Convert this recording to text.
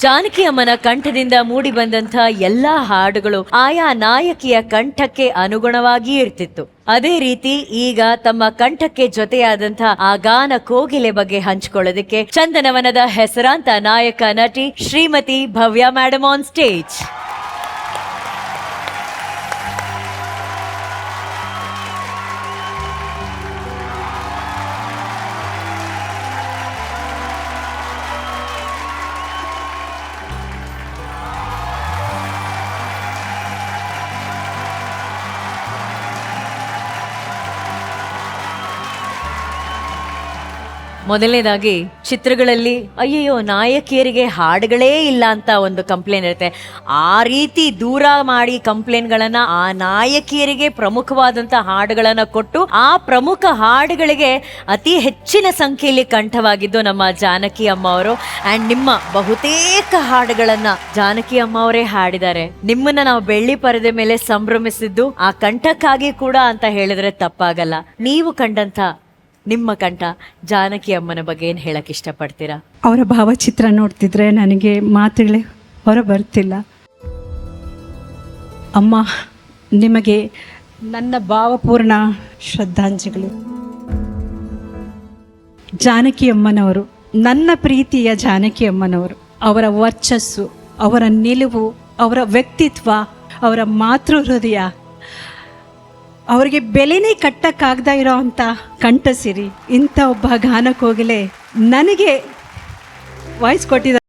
ಜಾನಕಿ ಅಮ್ಮನ ಕಂಠದಿಂದ ಮೂಡಿ ಬಂದಂಥ ಎಲ್ಲಾ ಹಾಡುಗಳು ಆಯಾ ನಾಯಕಿಯ ಕಂಠಕ್ಕೆ ಅನುಗುಣವಾಗಿ ಇರ್ತಿತ್ತು. ಅದೇ ರೀತಿ ಈಗ ತಮ್ಮ ಕಂಠಕ್ಕೆ ಜೊತೆಯಾದಂಥ ಆ ಗಾನ ಕೋಗಿಲೆ ಬಗ್ಗೆ ಹಂಚಿಕೊಳ್ಳೋದಕ್ಕೆ ಚಂದನವನದ ಹೆಸರಾಂತ ನಾಯಕ ನಟಿ ಶ್ರೀಮತಿ ಭವ್ಯ ಮೇಡಮ್ ಆನ್ ಸ್ಟೇಜ್. ಮೊದಲನೇದಾಗಿ ಚಿತ್ರಗಳಲ್ಲಿ ಅಯ್ಯಯ್ಯೋ ನಾಯಕಿಯರಿಗೆ ಹಾಡುಗಳೇ ಇಲ್ಲ ಅಂತ ಒಂದು ಕಂಪ್ಲೇಂಟ್ ಇರುತ್ತೆ. ಆ ರೀತಿ ದೂರ ಮಾಡಿ ಕಂಪ್ಲೇಂಟ್ಗಳನ್ನ ಆ ನಾಯಕಿಯರಿಗೆ ಪ್ರಮುಖವಾದಂಥ ಹಾಡುಗಳನ್ನ ಕೊಟ್ಟು ಆ ಪ್ರಮುಖ ಹಾಡುಗಳಿಗೆ ಅತಿ ಹೆಚ್ಚಿನ ಸಂಖ್ಯೆಯಲ್ಲಿ ಕಂಠವಾಗಿದ್ದು ನಮ್ಮ ಜಾನಕಿ ಅಮ್ಮ ಅವರು. ಆ್ಯಂಡ್ ನಿಮ್ಮ ಬಹುತೇಕ ಹಾಡುಗಳನ್ನ ಜಾನಕಿ ಅಮ್ಮ ಅವರೇ ಹಾಡಿದ್ದಾರೆ. ನಿಮ್ಮನ್ನ ನಾವು ಬೆಳ್ಳಿ ಪರದೆ ಮೇಲೆ ಸಂಭ್ರಮಿಸಿದ್ದು ಆ ಕಂಠಕ್ಕಾಗಿ ಕೂಡ ಅಂತ ಹೇಳಿದ್ರೆ ತಪ್ಪಾಗಲ್ಲ. ನೀವು ಕಂಡಂಥ ನಿಮ್ಮ ಕಂಠ ಜಾನಕಿ ಅಮ್ಮನ ಬಗ್ಗೆ ಏನು ಹೇಳಕ್ಕೆ ಇಷ್ಟಪಡ್ತೀರಾ? ಅವರ ಭಾವಚಿತ್ರ ನೋಡ್ತಿದ್ರೆ ನನಗೆ ಮಾತುಗಳೇ ಹೊರ ಬರ್ತಿಲ್ಲ. ಅಮ್ಮ, ನಿಮಗೆ ನನ್ನ ಭಾವಪೂರ್ಣ ಶ್ರದ್ಧಾಂಜಲಿಗಳು. ಜಾನಕಿ ಅಮ್ಮನವರು ನನ್ನ ಪ್ರೀತಿಯ ಜಾನಕಿ ಅಮ್ಮನವರು. ಅವರ ವರ್ಚಸ್ಸು, ಅವರ ನಿಲುವು, ಅವರ ವ್ಯಕ್ತಿತ್ವ, ಅವರ ಮಾತೃ ಹೃದಯ, ಅವರಿಗೆ ಬೆಲೆನೇ ಕಟ್ಟಕ್ಕಾಗದ ಇರೋ ಅಂಥ ಕಂಠಸಿರಿ, ಇಂಥ ಒಬ್ಬ ಗಾನ ಕೋಗಿಲೆ ನನಗೆ ವಾಯ್ಸ್ ಕೊಟ್ಟಿದ್ದಾರೆ.